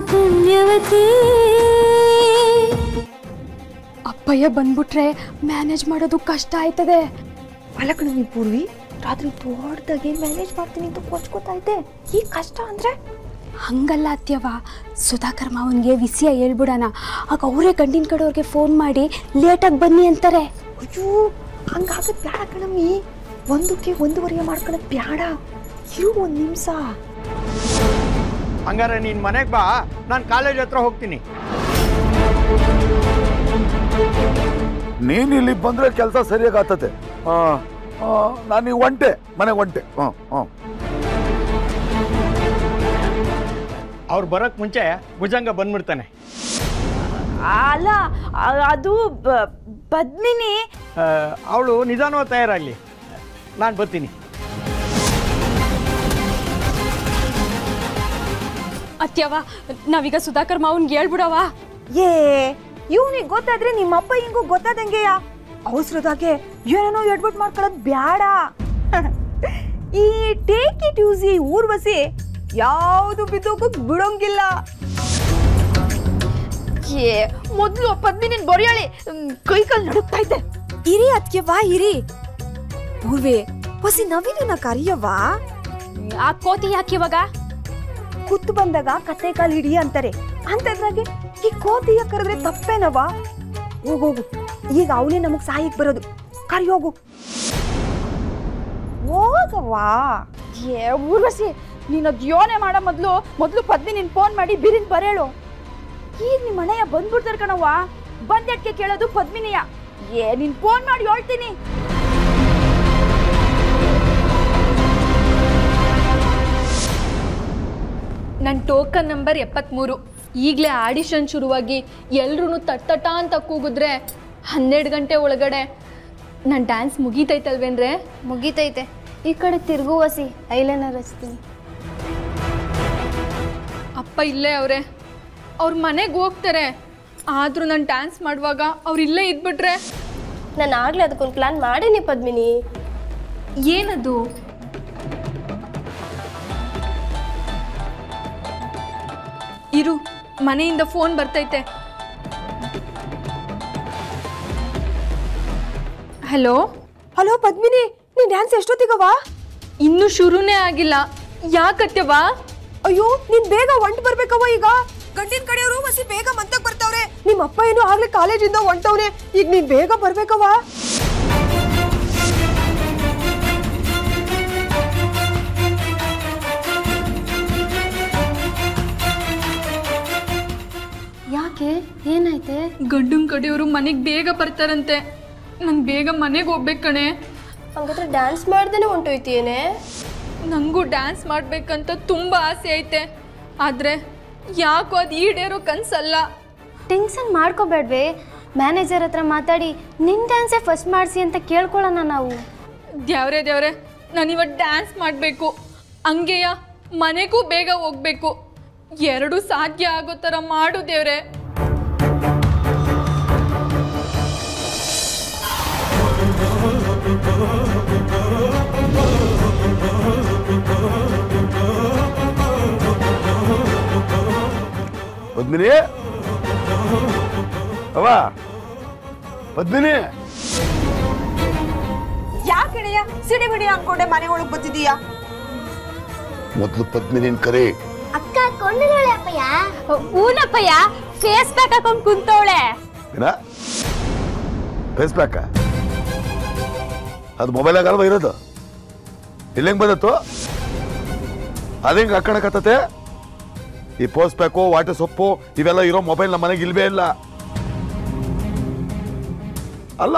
ಪುಣ್ಯವತಿ. ಅಪ್ಪಯ್ಯ ಬಂದ್ಬಿಟ್ರೆ ಮ್ಯಾನೇಜ್ ಮಾಡೋದು ಕಷ್ಟ ಆಯ್ತದೆ. ಅಲ್ಲಕ್ಕ ನಮಗೆ ಪೂರ್ವಿ ರಾತ್ರಿ ತೋಟದಾಗೆ ಮ್ಯಾನೇಜ್ ಮಾಡ್ತೀನಿ ಅಂತ ಕೊಚ್ಕೋತಾ ಇದ್ದೆ. ಈ ಕಷ್ಟ ಅಂದ್ರೆ ಹಂಗಲ್ಲ ಅತ್ಯವ, ಸುಧಾಕರ್ ಮಾವನ್ಗೆ ವಿಷಯ ಹೇಳ್ಬಿಡೋಣ. ಆಗ ಅವರೇ ಗಂಡಿನ ಕಡೆಯವ್ರಿಗೆ ಫೋನ್ ಮಾಡಿ ಲೇಟಾಗಿ ಬನ್ನಿ ಅಂತಾರೆ. ಅಯ್ಯೋ ಹಂಗಾಗದ್ ಬ್ಯಾಡ ಕಣಮ್ಮಿ. ಒಂದಕ್ಕೆ ಒಂದೂವರೆಗೆ ಮಾಡ್ಕೊಳ್ಳೋದು ಬ್ಯಾಡ. ಇರು ಒಂದು ನಿಮಿಷ. ಹಂಗಾರೆ ನೀನ್ ಮನೆಗೆ ಬಾ, ನಾನು ಕಾಲೇಜ್ ಹತ್ರ ಹೋಗ್ತೀನಿ. ನೀನು ಇಲ್ಲಿ ಬಂದ್ರೆ ಕೆಲಸ ಸರಿಯಾಗಿ ಆಗ್ತದೆ. ನಾನು ಒಂಟೆ ಮನೆಗೆ ಒಂಟೆ. ಅವ್ರು ಬರೋಕ್ ಮುಂಚೆ ಭುಜಂಗ ಬಂದ್ಬಿಡ್ತಾನೆ. ಅಲ್ಲ ಅದು ಪದ್ಮಿನಿ. ಅವಳು ನಿಧಾನವಾಗಿ ತಯಾರಾಗಲಿ, ನಾನು ಬರ್ತೀನಿ. ಅತ್ಯವ ನಾವೀಗ ಸುಧಾಕರ್ ಮಾವನ್ಗೆ ಹೇಳ್ಬಿಡವ. ಏ ಇವ್ನಿಗೆ ಗೊತ್ತಾದ್ರೆ ನಿಮ್ಮಪ್ಪ ಹಿಂಗೂ ಗೊತ್ತಾದಂಗೆಯ ಅವಸರದಾಗೆ ಏನೇನೋ ಎಡ್ಬಿಟ್ ಮಾಡ್ಕೊಳ್ಳೋದು ಬ್ಯಾಡ. ಈ ಟೇಕ್ ಇಟ್ ಯೂಸಿ ಊರ್ವಸಿ ಯಾವುದು ಬಿದ್ದೋಗಕ್ ಬಿಡೋಂಗಿಲ್ಲ. ಏ ಮೊದ್ಲು ಪದ್ಮಿನಿನ್ ಬೊರಿಯಾಳಿ ಕೈ ಕಾಲು ನಡುಕ್ತಾ ಇದ್ದೆ. ಇರಿ ಅದ್ಕೆ ವಾ ಇರಿ. ಪೂರ್ವೆ ಹೊಸಿ ನವೀನ ಕರಿಯವ್ವ. ಆ ಕೋತಿ ಯಾಕೆ ಇವಾಗ? ಕುತ್ತು ಬಂದಾಗ ಕತ್ತೆ ಕಾಲು ಹಿಡಿ ಅಂತಾರೆ. ಅಂತದ್ರಾಗೆ ಈ ಕೋತಿಯ ಕರೆದ್ರೆ ತಪ್ಪೇನವ? ಹೋಗೋಗು, ಈಗ ಅವನೇ ನಮಗ್ ಸಾಯಿಕ್ ಬರೋದು. ಕರಿ ಹೋಗು ಹೋಗವ್ವಾ. ಏ ಊರ್ವಸಿ ನೀನ್ ಅದ್ ಯೋನೆ ಮಾಡ ಮೊದ್ಲು ಪದ್ಮಿ ನಿನ್ ಫೋನ್ ಮಾಡಿ ಬಿರಿನ್ ಬರೇಳು. ಈಗ ನಿಮ್ ಮನೆಯ ಬಂದ್ಬಿಡ್ತಾರ ಕಣವ್ವ. ಬಂದೆಟ್ಕೆ ಕೇಳೋದು ಪದ್ಮಿನಿಯ. ಏ ನೀನ್ ಫೋನ್ ಮಾಡಿ ಹೇಳ್ತೀನಿ. ನನ್ನ ಟೋಕನ್ ನಂಬರ್ 73. ಈಗಲೇ ಆಡಿಷನ್ ಶುರುವಾಗಿ ಎಲ್ರೂ ತಟ್ಟ ಅಂತ ಕೂಗಿದ್ರೆ 12 ಗಂಟೆ ಒಳಗಡೆ ನನ್ನ ಡ್ಯಾನ್ಸ್ ಮುಗೀತೈತಲ್ವೇನ್ರೆ? ಮುಗೀತೈತೆ. ಈ ಕಡೆ ತಿರುಗುವಸಿ ಐಲೈನರ್ ಹಚ್ತೀನಿ. ಅಪ್ಪ ಇಲ್ಲೇ ಅವರೇ, ಅವ್ರ ಮನೆಗೆ ಹೋಗ್ತಾರೆ. ಆದರೂ ನಾನು ಡ್ಯಾನ್ಸ್ ಮಾಡುವಾಗ ಅವ್ರು ಇಲ್ಲೇ ಇದ್ಬಿಟ್ರೆ? ನಾನು ಆಗ್ಲೇ ಅದಕ್ಕೊಂದು ಪ್ಲಾನ್ ಮಾಡೀನಿ ಪದ್ಮಿನಿ. ಏನದು? ಇರು, ಮನೆಯಿಂದ ಫೋನ್ ಬರ್ತೈತೆ. ಹಲೋ ಹಲೋ ಪದ್ಮಿನಿ, ನೀನ್ ಡ್ಯಾನ್ಸ್ ಎಷ್ಟೊತ್ತಿಗವ? ಇನ್ನೂ ಶುರುನೇ ಆಗಿಲ್ಲ. ಯಾಕತ್ಯವಾ? ಅಯ್ಯೋ ನೀನ್ ಬೇಗ ಹೊಂಟ್ ಬರ್ಬೇಕವ. ಈಗ ಗಂಡಿನ ಕಡೆಯವರು ಮಸಿ ಬೇಗ ಮಂತಕ್ ಬರ್ತಾವ್ರೆ. ನಿಮ್ಮ ಅಪ್ಪ ಏನು ಆಗ್ಲೇ ಕಾಲೇಜಿಂದ ಹೊಂಟವ್ರೆ. ಈಗ ನೀನ್ ಬೇಗ ಬರ್ಬೇಕವ. ಯಾಕೆ ಏನಾಯ್ತೆ? ಗಂಡನ ಕಡೆಯವರು ಮನೆಗೆ ಬೇಗ ಬರ್ತಾರಂತೆ. ನಾನು ಬೇಗ ಮನೆಗೆ ಹೋಗ್ಬೇಕು ಕಣೆ. ಹಂಗಾದ್ರೆ ಡ್ಯಾನ್ಸ್ ಮಾಡ್ದೇನೆ ಹೊಂಟೋಯ್ತೇನೆ. ನನಗೂ ಡ್ಯಾನ್ಸ್ ಮಾಡ್ಬೇಕಂತ ತುಂಬ ಆಸೆ ಐತೆ. ಆದರೆ ಯಾಕೋ ಅದು ಈಡೇರೋ ಕನಸಲ್ಲ. ಟೆನ್ಷನ್ ಮಾಡ್ಕೋಬೇಡ್ವೆ. ಮ್ಯಾನೇಜರ್ ಹತ್ರ ಮಾತಾಡಿ ನಿನ್ನ ಡ್ಯಾನ್ಸೇ ಫಸ್ಟ್ ಮಾಡಿಸಿ ಅಂತ ಕೇಳ್ಕೊಳ್ಳೋಣ ನಾವು. ದೇವ್ರೆ ನಾನು ಇವತ್ತು ಡ್ಯಾನ್ಸ್ ಮಾಡಬೇಕು. ಹಂಗೆಯ ಮನೆಗೂ ಬೇಗ ಹೋಗ್ಬೇಕು. ಎರಡೂ ಸಾಧ್ಯ ಆಗೋ ಥರ ಮಾಡು ದೇವ್ರೆ. ಪದ್ಮಿನಿ ಅವ ಪದ್ಮಿನಿ, ಯಾಕೆಡೆಯ ಸಿಡಿ ಬಿಡಿ ಅನ್ಕೊಂಡೆ ಮನೆ ಒಳಗ್ ಬಂದಿದೀಯಾ? ಮೊದ್ಲು ಪದ್ಮಿನಿನ್ ಕರೆ. ಅಕ್ಕ ಕೊಂಡಳೆ ಅಪ್ಪಯ್ಯ. ಊನಪ್ಪಯ್ಯ ಫೇಸ್ ಪ್ಯಾಕ್ ಹಾಕೊಂಡ್ ಕುಂತವಳೆ. ಏನ ಫೇಸ್ ಪ್ಯಾಕ? ಅದು ಮೊಬೈಲಾಗ ಅಲ್ವಾ ಇರೋದು? ಇಲ್ಲೆಂಗ್ ಬಂದತ್ತು? ಅದೇಂಗ್ ಹಾಕಣಕತ್ತತೆ? ಈ ಪೋಸ್ಟ್ ಪ್ಯಾಕು, ವಾಟರ್ ಸೊಪ್ಪು ಇವೆಲ್ಲ ಇರೋ ಮೊಬೈಲ್ ನಮ್ಮ ಮನೆಗೆ ಇಲ್ವೇ ಇಲ್ಲ. ಅಲ್ಲ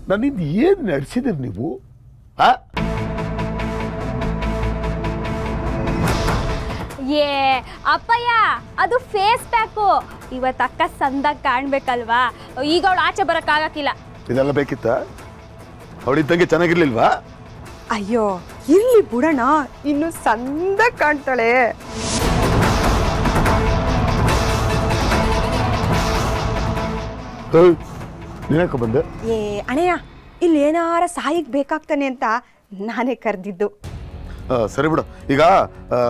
ನನ್ನಿಂದ ಏನ್ ನಡೆಸಿದಿರಿ ನೀವು? ಏ ಅಪ್ಪಯ್ಯ, ಅದು ಫೇಸ್ ಪ್ಯಾಕು. ಇವತ್ತು ಅಕ್ಕ ಸಂದಾಗ ಕಾಣ್ಬೇಕಲ್ವಾ? ಈಗ ಅವಳು ಆಚೆ ಬರಕ್ಕಾಗಕ್ಕಿಲ್ಲ. ಇದೆಲ್ಲ ಬೇಕಿತ್ತ? ಅವಳಿದ್ದಂಗೆ ಚೆನ್ನಾಗಿರ್ಲಿಲ್ವಾ? ಅಯ್ಯೋ ಇಲ್ಲಿ ಬಿಡೋಣ, ಇನ್ನು ಸಂದ ಕಾಣ್ತಾಳೆ. ನೀನಕ್ಕ ಬಂದೆ? ಏ ಅಣಯ್ಯ, ಇಲ್ಲಿ ಏನಾರ ಸಹಾಯಕ್ಕೆ ಬೇಕಾಗ್ತಾನೆ ಅಂತ ನಾನೇ ಕರೆದಿದ್ದು. ಸರಿ ಬಿಡು. ಈಗ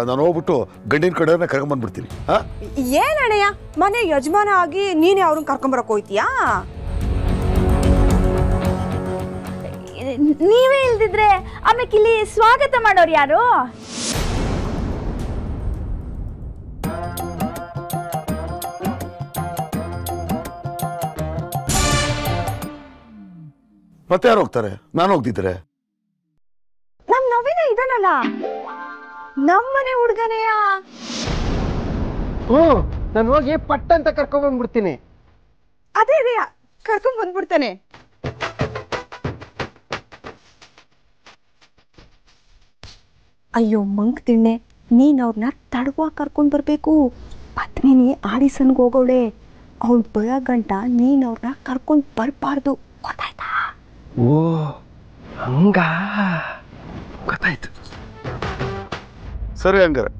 ನಾನು ಹೋಗ್ಬಿಟ್ಟು ಗಂಡಿನ ಕಡೆಯವ್ರನ್ನ ಕರ್ಕೊಂಬಂದ್ಬಿಡ್ತೀನಿ. ಏನಣ್ಣಯ್ಯ, ಮನೆ ಯಜಮಾನ ಆಗಿ ನೀನೇ ಅವ್ರನ್ನ ಕರ್ಕೊಂಬರಕ್ ಹೋಯ್ತೀಯಾ? ನೀವೇ ಇಲ್ದಿದ್ರೆ ಆಮೇಲೆ ಇಲ್ಲಿ ಸ್ವಾಗತ ಮಾಡೋರು ಯಾರು? ಮತ್ತೆ ಯಾರು ಹೋಗ್ತಾರೆ? ನಾನು ಹೋಗ್ತಿದ್ರೆ ನಮ್ ನವೀನ ಇದನ್ನಲ್ಲ, ನಮ್ಮನೆ ಹುಡ್ಗನೆಯ. ನಾನು ಹೋಗಿ ಪಟ್ಟ ಅಂತ ಕರ್ಕೊಂಡ್ ಬಂದ್ಬಿಡ್ತೀನಿ. ಅದೇ ಕರ್ಕೊಂಡ್ ಬಂದ್ಬಿಡ್ತಾನೆ. ಅಯ್ಯೋ ಮಂಕ್ ತಿಣ್ಣೆ, ನೀನ್ ಅವ್ರನ್ನ ತಡವಾಗಿ ಕರ್ಕೊಂಡ್ ಬರ್ಬೇಕು. ಪತ್ನಿನಿ ಆಡಿಸನ್ಗೆ ಹೋಗೋಳೆ, ಅವ್ಳ ಬರೋ ಗಂಟ ನೀನ್ ಅವ್ರನ್ನ ಕರ್ಕೊಂಡ್ ಬರ್ಬಾರ್ದು, ಗೊತ್ತಾಯ್ತಾ? ಓ ಹಂಗ, ಗೊತ್ತಾಯ್ತು. ಸರಿ ಹಂಗಾರೆ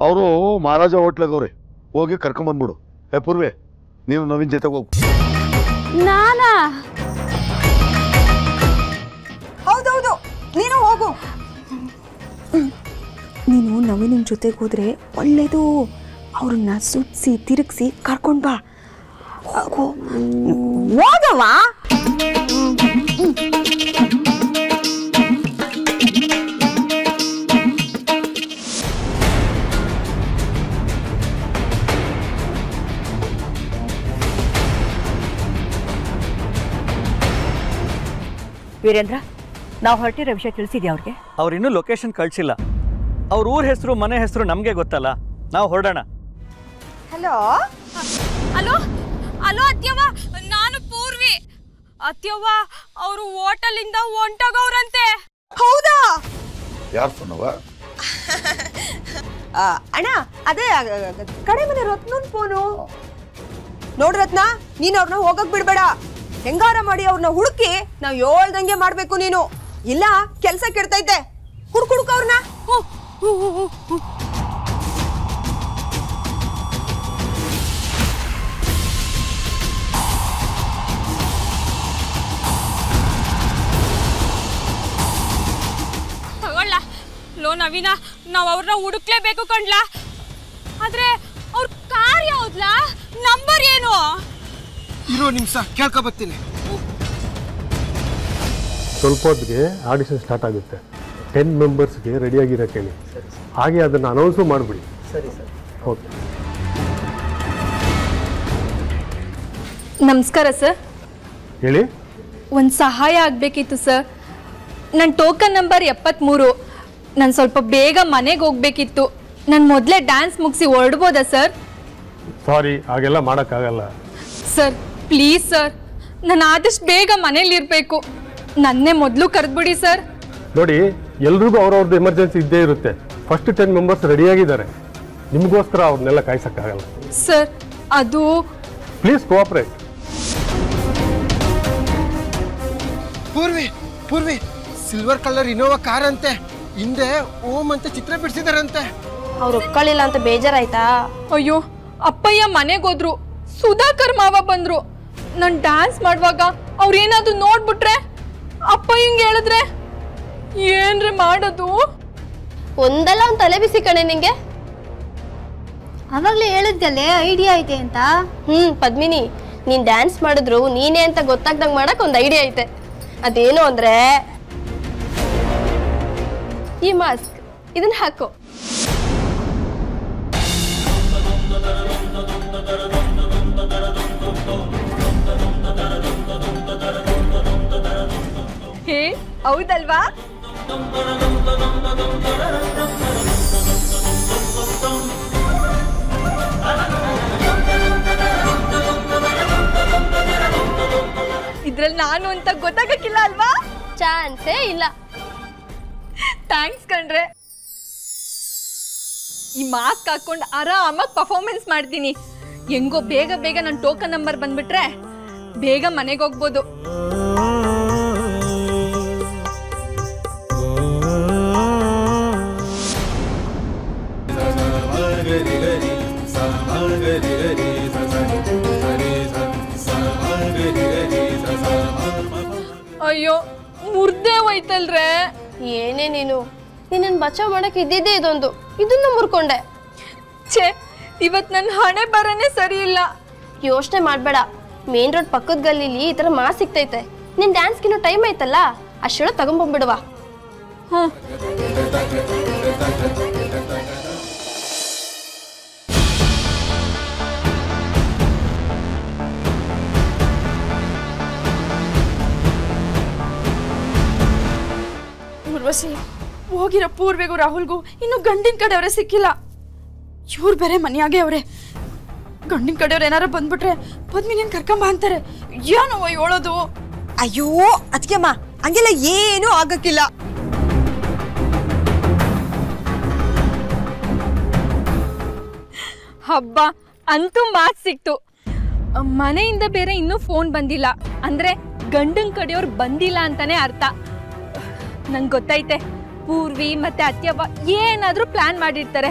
ಅವರು ಮಹಾರಾಜ ಹೋಟ್ಲಾಗವ್ರೆ, ಹೋಗಿ ಕರ್ಕೊಂಬಂದ್ಬಿಡು. ಪೂರ್ವೆ, ನೀನು ನವೀನ್ ಜೊತೆಗೆ ಹೋಗು. ನಾನಾ? ಹೌದೌದು, ನೀನು ಹೋಗು. ನೀನು ನವೀನ ಜೊತೆಗೆ ಹೋದ್ರೆ ಒಳ್ಳೇದು. ಅವ್ರನ್ನ ಸುತ್ಸಿ ತಿರುಗಿಸಿ ಕರ್ಕೊಂಡ್ ಬಾ. ಹೋಗವ. ವೀರೇಂದ್ರ, ನಾವು ಹೊರಟಿರೋ ವಿಷಯ ತಿಳಿಸಿದ್ಯಾ ಅವ್ರಿಗೆ? ಅವ್ರಿನ್ನೂ ಲೊಕೇಶನ್ ಕಳಿಸಿಲ್ಲ. ಅವ್ರ ಊರ ಹೆಸರು ಮನೆ ಹೆಸರು ನಮಗೆ ಗೊತ್ತಲ್ಲ, ನಾವು ಹೊರಡೋಣ. ಹಲೋ ಹಲೋ ಹಲೋ ಅತ್ಯವ್ವ, ನಾನು ಪೂರ್ವಿ. ಅತ್ಯವ್ವ, ಅವರು ಹೋಟೆಲಿಂದ ಹೊಂಟೋಗವ್ರಂತೆ. ಹೌದಾ? ಯಾರು ಫೋನವ? ಅಣ್ಣ, ಅದೇ ಕಡೆ ಮನೆ ರತ್ನನ್ ಫೋನು. ನೋಡ್ ರತ್ನ, ನೀನ್ ಅವ್ರನ್ನ ಹೋಗಕ್ ಬಿಡ್ಬೇಡ. ಹೆಂಗಾರ ಮಾಡಿ ಅವ್ರನ್ನ ಹುಡುಕಿ ನಾವ್ ಹೇಳ್ದಂಗೆ ಮಾಡ್ಬೇಕು ನೀನು, ಇಲ್ಲ ಕೆಲ್ಸ ಕೆಡ್ತೈತೆ. ಹುಡುಕ ಅವ್ರನ್ನ. ತಗೊಳ್ಳ ಲೋ ನವೀನ, ನಾವ್ ಅವ್ರನ್ನ ಹುಡುಕ್ಲೇಬೇಕು ಕಣ್ಲಾ. ಆದ್ರೆ ಅವ್ರ ಕಾರ್ ಯಾವ್ದ್ಲಾ? ನಂಬರ್ ಏನು? ಇರೋ ನಿಮಿಷ ಕೇಳ್ಕೊ ಬರ್ತೀನಿ. ಸ್ವಲ್ಪ ಹೊತ್ತಿಗೆ ಆಡಿಷನ್ ಸ್ಟಾರ್ಟ್ ಆಗುತ್ತೆ. 10 ಮೆಂಬರ್ಸ್ಗೆ ರೆಡಿಯಾಗಿರೋ ಕೇಳಿ, ಹಾಗೆ ಅದನ್ನು ಅನೌನ್ಸು ಮಾಡಿಬಿಡಿ. ಸರಿ ಸರ್. ಓಕೆ. ನಮಸ್ಕಾರ ಸರ್. ಹೇಳಿ. ಒಂದು ಸಹಾಯ ಆಗಬೇಕಿತ್ತು ಸರ್. ನನ್ನ ಟೋಕನ್ ನಂಬರ್ 73. ನಾನು ಸ್ವಲ್ಪ ಬೇಗ ಮನೆಗೆ ಹೋಗ್ಬೇಕಿತ್ತು. ನಾನು ಮೊದಲೇ ಡ್ಯಾನ್ಸ್ ಮುಗಿಸಿ ಹೊರಡ್ಬೋದಾ ಸರ್? ಸಾರಿ, ಹಾಗೆಲ್ಲ ಮಾಡೋಕ್ಕಾಗಲ್ಲ. ಸರ್ ಪ್ಲೀಸ್ ಸರ್, ನಾನು ಆದಷ್ಟು ಬೇಗ ಮನೇಲಿರಬೇಕು. ನನ್ನೇ ಮೊದಲು ಕರೆದ್ಬಿಡಿ ಸರ್. ನೋಡಿ, ಎಲ್ರಿಗೂ ಅವ್ರವ್ರದ್ದು ಎಮರ್ಜೆನ್ಸಿ ಇದ್ದೇ ಇರುತ್ತೆ. ಫಸ್ಟ್ 10 ಮೆಂಬರ್ಸ್ ರೆಡಿಯಾಗಿದ್ದಾರೆ. ನಿಮಗೋಸ್ಕರ ಅವ್ರನ್ನೆಲ್ಲ ಕಾಯ್ಸೋಕ್ಕಾಗಲ್ಲ. ಸರ್ ಅದು please cooperate. Purvi, silver colour Innova car ಅಂತೆ, ಹಿಂದೆ ಓಂ ಅಂತ ಚಿತ್ರ ಬಿಡಿಸಿದಾರಂತೆ. ಅವ್ರು ಒಪ್ಕೊಳ್ಳಿಲ್ಲ ಅಂತ ಬೇಜಾರಾಯ್ತಾ? ಅಯ್ಯೋ, ಅಪ್ಪಯ್ಯ ಮನೆಗೋದ್ರು, ಸುಧಾಕರ್ ಮಾವ ಬಂದ್ರು. ನಾನು ಡ್ಯಾನ್ಸ್ ಮಾಡುವಾಗ ಅವ್ರೇನಾದ್ರು ನೋಡ್ಬಿಟ್ರೆ, ಅಪ್ಪಯ್ಯಂಗೆ ಹೇಳಿದ್ರೆ ಏನ್ರಿ ಮಾಡೋದು? ಒಂದಲ್ಲ ಒಂದು ತಲೆ ಬಿಸಿ ಕಣೆ ನಿಂಗೆ. ಅವಾಗಲೇ ಹೇಳಿದ್ದಲ್ಲೇ ಐಡಿಯಾ ಐತೆ ಅಂತ. ಪದ್ಮಿನಿ, ನೀನ್ ಡ್ಯಾನ್ಸ್ ಮಾಡಿದ್ರು ನೀನೇ ಅಂತ ಗೊತ್ತಾಗ್ದಂಗೆ ಮಾಡಕ್ ಒಂದು ಐಡಿಯಾ ಐತೆ. ಅದೇನು ಅಂದ್ರೆ ಈ ಮಾಸ್ಕ್, ಇದನ್ನ ಹಾಕೋ. ಹೇ, ಹೌದಲ್ವಾ? ಇದ್ರಲ್ಲಿ ನಾನು ಅಂತ ಗೊತ್ತಾಗಕ್ಕಿಲ್ಲ ಅಲ್ವಾ? ಚಾನ್ಸೇ ಇಲ್ಲ. ಥ್ಯಾಂಕ್ಸ್ ಕಣ್ರೆ. ಈ ಮಾಸ್ಕ್ ಹಾಕೊಂಡು ಆರಾಮಾಗಿ ಪರ್ಫಾರ್ಮೆನ್ಸ್ ಮಾಡ್ತೀನಿ. ಹೆಂಗೋ ಬೇಗ ಬೇಗ ನನ್ನ ಟೋಕನ್ ನಂಬರ್ ಬಂದ್ಬಿಟ್ರೆ ಬೇಗ ಮನೆಗೆ ಹೋಗ್ಬೋದು. ಅಯ್ಯೋ, ಮುರ್ದೇ ಹೋಯ್ತಲ್ರೆ. ಏನೇ ನೀನು ನಿನ್ನನ್ನು ಬಚಾವ್ ಮಾಡಕ್ಕೆ ಇದ್ದಿದ್ದೇ ಇದೊಂದು, ಇದನ್ನು ಮುರ್ಕೊಂಡೆ. ಛೇ, ಇವತ್ತು ನನ್ನ ಹಣೆ ಬರನೇ ಸರಿ ಇಲ್ಲ. ಯೋಚನೆ ಮಾಡಬೇಡ, ಮೇನ್ ರೋಡ್ ಪಕ್ಕದ ಗಲ್ಲಿಲಿ ಈ ಥರ ಮಾಸ್ ಸಿಗ್ತೈತೆ. ನಿನ್ನ ಡ್ಯಾನ್ಸ್ಗಿನ್ನೂ ಟೈಮ್ ಐತಲ್ಲ, ಅಷ್ಟೊಳಗೆ ತಗೊಂಬಂದ್ಬಿಡುವ. ಹ್ಞೂ. ಊರ್ವಶಿ, ಹೋಗಿರೋ ಪೂರ್ವೆಗೂ ರಾಹುಲ್ಗೂ ಇನ್ನು ಗಂಡಿನ ಕಡೆಯವರೇ ಸಿಕ್ಕಿಲ್ಲ. ಇವ್ರು ಬೇರೆ ಮನೆಯಾಗೆ ಅವರೇ. ಗಂಡಿನ ಕಡೆಯವ್ರು ಏನಾರ ಬಂದ್ಬಿಟ್ರೆ ಪದ್ಮಿನಿಯನ್ ಕರ್ಕೊಂಬ ಅಂತಾರೆ. ಏನೋ ಹೇಳೋದು. ಅಯ್ಯೋ ಅದಕ್ಕೆಮ್ಮ, ಹಂಗೆಲ್ಲ ಏನೂ ಆಗಕ್ಕಿಲ್ಲ. ಹಬ್ಬ, ಅಂತೂ ಮಾತು ಸಿಕ್ತು. ಮನೆಯಿಂದ ಬೇರೆ ಇನ್ನೂ ಫೋನ್ ಬಂದಿಲ್ಲ ಅಂದ್ರೆ ಗಂಡನ ಕಡೆಯವ್ರು ಬಂದಿಲ್ಲ ಅಂತಾನೆ ಅರ್ಥ. ನಂಗೆ ಗೊತ್ತೈತೆ, ಪೂರ್ವಿ ಮತ್ತೆ ಅತ್ಯವ್ವ ಏನಾದರೂ ಪ್ಲಾನ್ ಮಾಡಿರ್ತಾರೆ.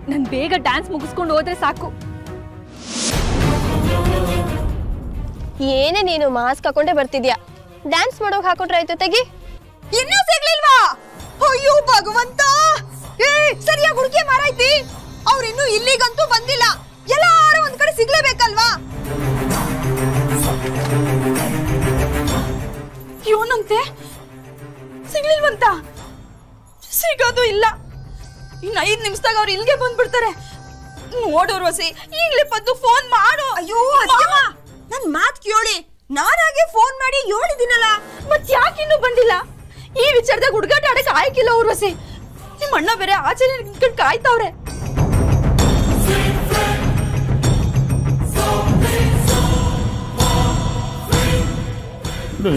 ನಾನು ಬೇಗ ಡ್ಯಾನ್ಸ್ ಮುಗಿಸ್ಕೊಂಡು ಹೋದ್ರೆ ಸಾಕು. ಏನೇ ನೀನು ಮಾಸ್ಕ್ ಹಾಕೊಂಡೇ ಬರ್ತಿದ್ಯಾ? ಡ್ಯಾನ್ಸ್ ಮಾಡೋಕೆ ಹಾಕೊಂಡ್ರೆ ಆಯ್ತು, ತೆಗಿ. ಇನ್ನೂ ಸಿಗ್ಲಿಲ್ವಾ? ಅಯ್ಯೋ ಭಗವಂತ, ಸರಿಯಾಗಿ ಹುಡುಕಿ ಮಾರಾಯ್ತಿ. ಅವ್ರಿನ್ನೂ ಇಲ್ಲಿಗಂತೂ ಬಂದಿಲ್ಲ. ಎಲ್ಲಾರು ಒಂದ್ ಕಡೆ ಸಿಗ್ಲೇಬೇಕಲ್ವಾ? ಇವನಂತೆ ಸಿಗ್ಲಿಲ್ವಂತ? ಸಿಗೋದು ಇಲ್ಲ. ಇನ್ನು 5 ನಿಮಿಷದಾಗ ಅವ್ರು ಇಲ್ಲಿಗೆ ಬಂದ್ಬಿಡ್ತಾರೆ. ನೋಡೋರು ವಸಿ, ಈಗಲೇ ಪದ್ದು ಫೋನ್ ಮಾಡು. ಅಯ್ಯೋ ನನ್ ಮಾತ್ ಕೇಳಿ, ನಾನಾಗೆ ಫೋನ್ ಮಾಡಿ ಹೇಳಿದಿನಲ್ಲ. ಮತ್ ಯಾಕೆ ಇನ್ನೂ ಬಂದಿಲ್ಲ? ಈ ವಿಚಾರದಾಗ ಹುಡುಗಾಟ ಆಡಕ್ಕೆ ಆಯ್ಕಿಲ್ಲ ಊರ್ವಸಿ. ನಿಮ್ಮ ಅಣ್ಣ ಬೇರೆ ಆಚರಣೆ ನಿಂತ್ಕೊಂಡು ಕಾಯ್ತಾವ್ರೆ.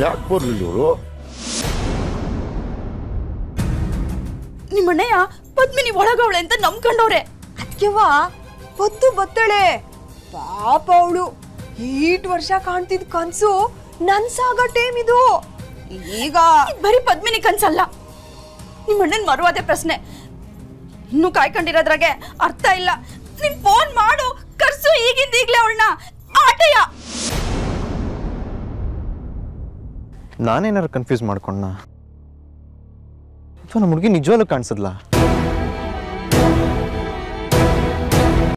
ಯಾಕೆ ಬರ್ಲಿಲ್ಲ ಇವರು? ನಿಮ್ಮಣ್ಣಯ್ಯ ಪದ್ಮಿನಿ ಒಳಗವಳೆ ಅಂತ ನಂಬ್ಕೊಂಡವ್ರೆ. ಅದಕ್ಕೆವ ಪದ್ದು ಬತ್ತಳೆ. ಪಾಪ ಅವಳು ಈಟ್ ವರ್ಷ ಕಾಣ್ತಿದ್ ಕನ್ಸು ನನ್ಸಾಗ ಟೇಮ್ ಇದು. ಈಗ ಬರೀ ಪದ್ಮಿನಿ ಕನ್ಸಲ್ಲ, ನಿಮ್ಮಣ್ಣನ್ ಮರುವಾದೆ ಪ್ರಶ್ನೆ. ಇನ್ನೂ ಕಾಯ್ಕೊಂಡಿರೋದ್ರಾಗೆ ಅರ್ಥ ಇಲ್ಲ. ನೀನ್ ಫೋನ್ ಮಾಡು, ಕರ್ಸು ಈಗಿಂದ ಈಗ್ಲೇ ಅವಳನ್ನ. ಆಟಯ್ಯ, ನಾನೇನಾರು ಕನ್ಫ್ಯೂಸ್ ಮಾಡ್ಕೊಂಡ ಅಥವಾ ನಮ್ಮ ಹುಡುಗಿ ನಿಜವಾಗ್ಲೂ ಕಾಣಿಸದ್ಲಾ?